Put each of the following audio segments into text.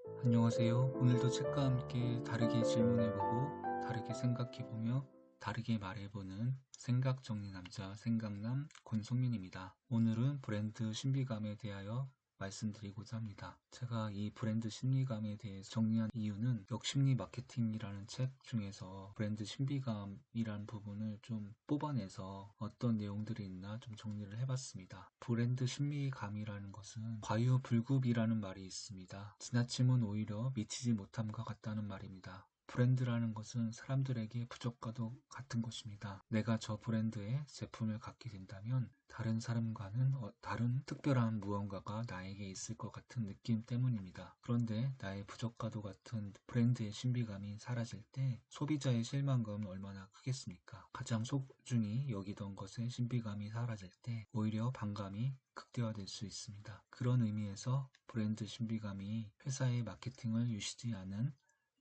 안녕하세요. 오늘도 책과 함께 다르게 질문해보고 다르게 생각해보며 다르게 말해보는 생각정리 남자 생각남 권성민입니다. 오늘은 브랜드 신비감에 대하여 말씀드리고자 합니다. 제가 이 브랜드 신비감에 대해 정리한 이유는 역심리 마케팅이라는 책 중에서 브랜드 신비감이라는 부분을 좀 뽑아내서 어떤 내용들이 있나 좀 정리를 해봤습니다. 브랜드 신비감이라는 것은 과유불급이라는 말이 있습니다. 지나침은 오히려 미치지 못함과 같다는 말입니다. 브랜드라는 것은 사람들에게 부적과도 같은 것입니다. 내가 저 브랜드의 제품을 갖게 된다면 다른 사람과는 다른 특별한 무언가가 나에게 있을 것 같은 느낌 때문입니다. 그런데 나의 부적과도 같은 브랜드의 신비감이 사라질 때 소비자의 실망감은 얼마나 크겠습니까? 가장 소중히 여기던 것의 신비감이 사라질 때 오히려 반감이 극대화될 수 있습니다. 그런 의미에서 브랜드 신비감이 회사의 마케팅을 유지하는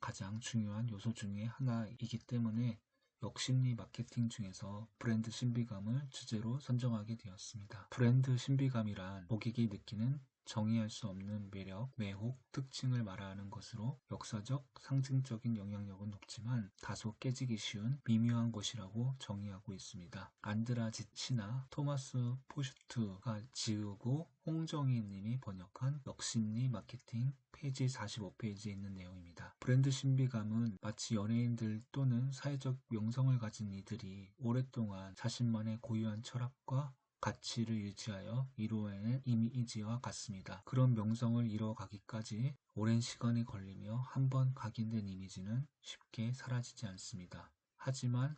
가장 중요한 요소 중에 하나이기 때문에 역심리 마케팅 중에서 브랜드 신비감을 주제로 선정하게 되었습니다. 브랜드 신비감이란 고객이 느끼는 정의할 수 없는 매력, 매혹, 특징을 말하는 것으로 역사적, 상징적인 영향력은 높지만 다소 깨지기 쉬운 미묘한 것이라고 정의하고 있습니다. 안드라 지치나 토마스 포슈트가 지으고 홍정희 님이 번역한 역심리 마케팅 페이지 45페이지에 있는 내용입니다. 브랜드 신비감은 마치 연예인들 또는 사회적 명성을 가진 이들이 오랫동안 자신만의 고유한 철학과 가치를 유지하여 이루어낸 이미지와 같습니다. 그런 명성을 이뤄가기까지 오랜 시간이 걸리며 한번 각인된 이미지는 쉽게 사라지지 않습니다. 하지만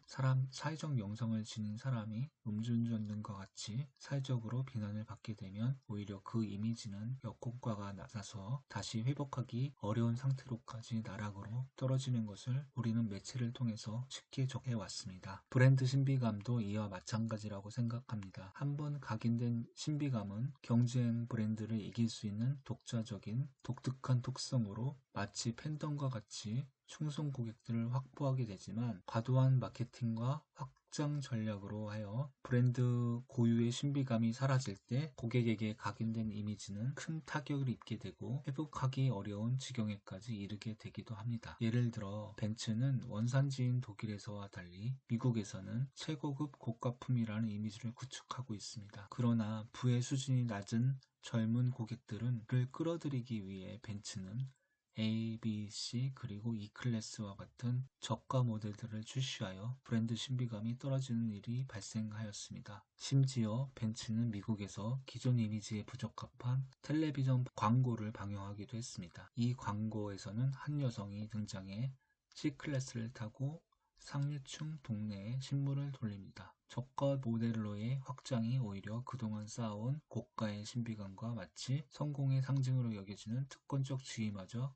사회적 명성을 지닌 사람이 음주운전 등과 같이 사회적으로 비난을 받게 되면 오히려 그 이미지는 역효과가 나서 다시 회복하기 어려운 상태로까지 나락으로 떨어지는 것을 우리는 매체를 통해서 쉽게 접해왔습니다. 브랜드 신비감도 이와 마찬가지라고 생각합니다. 한번 각인된 신비감은 경쟁 브랜드를 이길 수 있는 독자적인 독특한 특성으로 마치 팬덤과 같이 충성 고객들을 확보하게 되지만 과도한 마케팅과 확장 전략으로 하여 브랜드 고유의 신비감이 사라질 때 고객에게 각인된 이미지는 큰 타격을 입게 되고 회복하기 어려운 지경에까지 이르게 되기도 합니다. 예를 들어 벤츠는 원산지인 독일에서와 달리 미국에서는 최고급 고가품이라는 이미지를 구축하고 있습니다. 그러나 부의 수준이 낮은 젊은 고객들을 끌어들이기 위해 벤츠는 A, B, C 그리고 E클래스와 같은 저가 모델들을 출시하여 브랜드 신비감이 떨어지는 일이 발생하였습니다. 심지어 벤츠는 미국에서 기존 이미지에 부적합한 텔레비전 광고를 방영하기도 했습니다. 이 광고에서는 한 여성이 등장해 C클래스를 타고 상류층 동네에 신문을 돌립니다. 저가 모델로의 확장이 오히려 그동안 쌓아온 고가의 신비감과 마치 성공의 상징으로 여겨지는 특권적 주의마저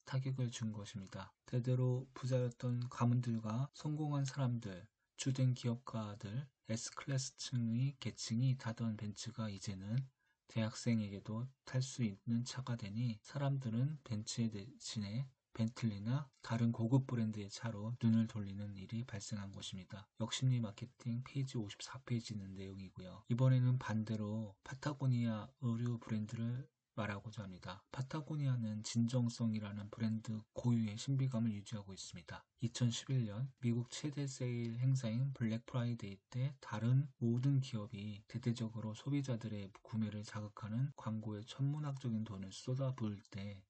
타격을 준 것입니다. 대대로 부자였던 가문들과 성공한 사람들, 주된 기업가들, S클래스층의 계층이 타던 벤츠가 이제는 대학생에게도 탈 수 있는 차가 되니 사람들은 벤츠의 대신에 벤틀리나 다른 고급 브랜드의 차로 눈을 돌리는 일이 발생한 것입니다. 역심리 마케팅 페이지 54페이지 있는 내용이고요. 이번에는 반대로 파타고니아 의류 브랜드를 말하고자 합니다. 파타고니아는 진정성이라는 브랜드 고유의 신비감을 유지하고 있습니다. 2011년 미국 최대 세일 행사인 블랙 프라이데이 때 다른 모든 기업이 대대적으로 소비자들의 구매를 자극하는 광고에 천문학적인 돈을 쏟아부을 때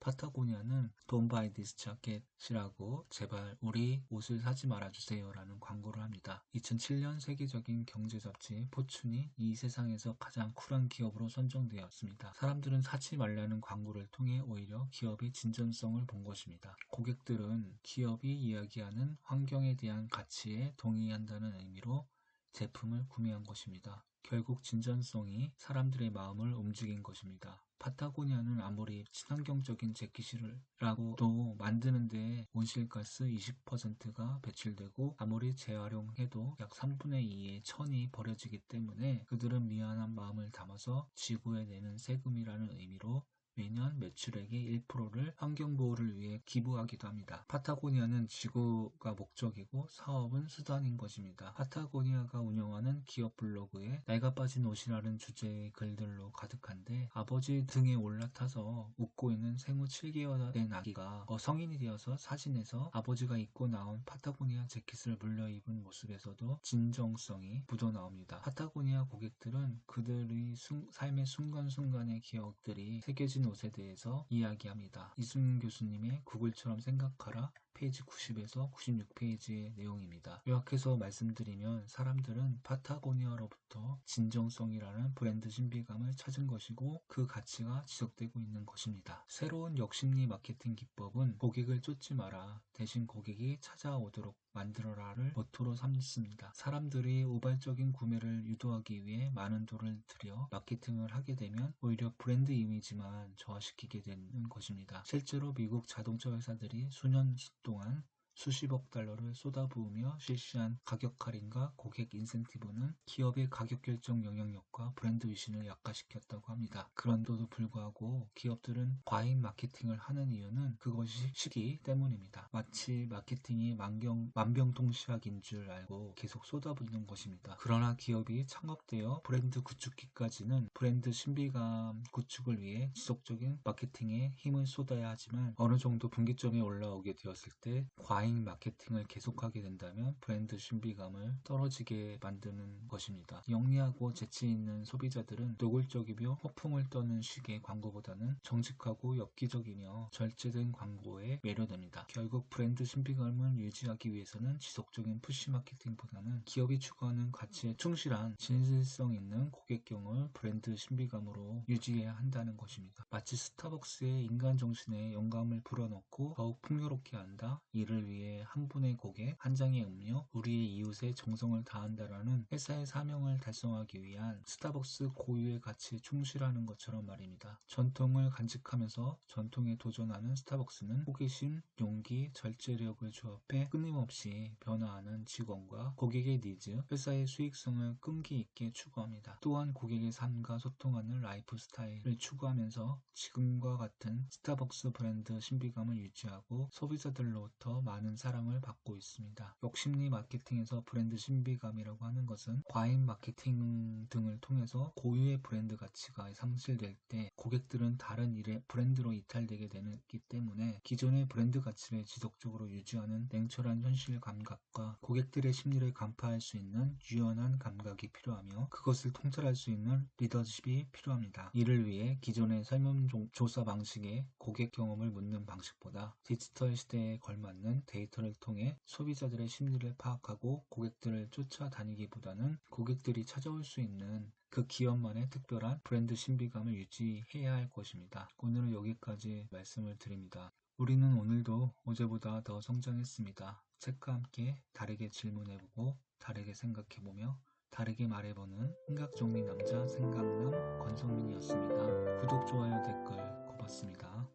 파타고니아는 Don't buy this jacket이라고 제발 우리 옷을 사지 말아주세요 라는 광고를 합니다. 2007년 세계적인 경제 잡지 포춘이 이 세상에서 가장 쿨한 기업으로 선정되었습니다. 사람들은 사지 말라는 광고를 통해 오히려 기업의 진전성을 본 것입니다. 고객들은 기업이 이야기하는 환경에 대한 가치에 동의한다는 의미로 제품을 구매한 것입니다. 결국 진전성이 사람들의 마음을 움직인 것입니다. 파타고니아는 아무리 친환경적인 재킷이라고도 만드는데 온실가스 20%가 배출되고 아무리 재활용해도 약 3분의 2의 천이 버려지기 때문에 그들은 미안한 마음을 담아서 지구에 내는 세금이라는 의미로 매년 매출액의 1%를 환경보호를 위해 기부하기도 합니다. 파타고니아는 지구가 목적이고 사업은 수단인 것입니다. 파타고니아가 운영하는 기업 블로그에 낡아 빠진 옷이라는 주제의 글들로 가득한데, 아버지 등에 올라타서 웃고 있는 생후 7개월 된 아기가 성인이 되어서 사진에서 아버지가 입고 나온 파타고니아 재킷을 물려입은 모습에서도 진정성이 묻어나옵니다. 파타고니아 고객들은 그들의 삶의 순간순간의 기억들이 새겨진 옷에 대해서 이야기합니다. 이승윤 교수님의 구글처럼 생각하라 페이지 90에서 96페이지의 내용입니다. 요약해서 말씀드리면, 사람들은 파타고니아로부터 진정성이라는 브랜드 신비감을 찾은 것이고 그 가치가 지속되고 있는 것입니다. 새로운 역심리 마케팅 기법은 고객을 쫓지 마라, 대신 고객이 찾아오도록 만들어라를 모토로 삼습니다. 사람들이 우발적인 구매를 유도하기 위해 많은 돈을 들여 마케팅을 하게 되면 오히려 브랜드 이미지만 저하시키게 되는 것입니다. 실제로 미국 자동차 회사들이 수년 동안 수십억 달러를 쏟아부으며 실시한 가격 할인과 고객 인센티브는 기업의 가격 결정 영향력과 브랜드 위신을 약화시켰다고 합니다. 그런데도 불구하고 기업들은 과잉 마케팅을 하는 이유는 그것이 쉽기 때문입니다. 마치 마케팅이 만병통치약인 줄 알고 계속 쏟아붓는 것입니다. 그러나 기업이 창업되어 브랜드 구축기까지는 브랜드 신비감 구축을 위해 지속적인 마케팅에 힘을 쏟아야 하지만, 어느 정도 분기점에 올라오게 되었을 때 과잉 마케팅을 계속하게 된다면 브랜드 신비감을 떨어지게 만드는 것입니다. 영리하고 재치 있는 소비자들은 노골적이며 허풍을 떠는 식의 광고보다는 정직하고 엽기적이며 절제된 광고에 매료됩니다. 결국 브랜드 신비감을 유지하기 위해서는 지속적인 푸시 마케팅보다는 기업이 추구하는 가치에 충실한 진실성 있는 고객경을 브랜드 신비감으로 유지해야 한다는 것입니다. 마치 스타벅스의 인간 정신에 영감을 불어넣고 더욱 풍요롭게 한다, 이를 위해 한 분의 고객, 한 장의 음료, 우리의 이웃에 정성을 다한다라는 회사의 사명을 달성하기 위한 스타벅스 고유의 가치에 충실하는 것처럼 말입니다. 전통을 간직하면서 전통에 도전하는 스타벅스는 호기심, 용기, 절제력을 조합해 끊임없이 변화하는 직원과 고객의 니즈, 회사의 수익성을 끈기 있게 추구합니다. 또한 고객의 삶과 소통하는 라이프 스타일을 추구하면서 지금과 같은 스타벅스 브랜드 신비감을 유지하고 소비자들로부터 많은 사랑을 받고 있습니다. 욕심리 마케팅에서 브랜드 신비감이라고 하는 것은 과잉 마케팅 등을 통해서 고유의 브랜드 가치가 상실될 때 고객들은 다른 일의 브랜드로 이탈되게 되기 때문에 기존의 브랜드 가치를 지속적으로 유지하는 냉철한 현실 감각과 고객들의 심리를 간파할 수 있는 유연한 감각이 필요하며, 그것을 통찰할 수 있는 리더십이 필요합니다. 이를 위해 기존의 설문조사 방식의 고객 경험을 묻는 방식보다 디지털 시대에 걸맞는 데이터를 통해 소비자들의 심리를 파악하고 고객들을 쫓아다니기보다는 고객들이 찾아올 수 있는 그 기업만의 특별한 브랜드 신비감을 유지해야 할 것입니다. 오늘은 여기까지 말씀을 드립니다. 우리는 오늘도 어제보다 더 성장했습니다. 책과 함께 다르게 질문해보고 다르게 생각해보며 다르게 말해보는 생각정리 남자 생각남 권성민이었습니다. 구독, 좋아요, 댓글 고맙습니다.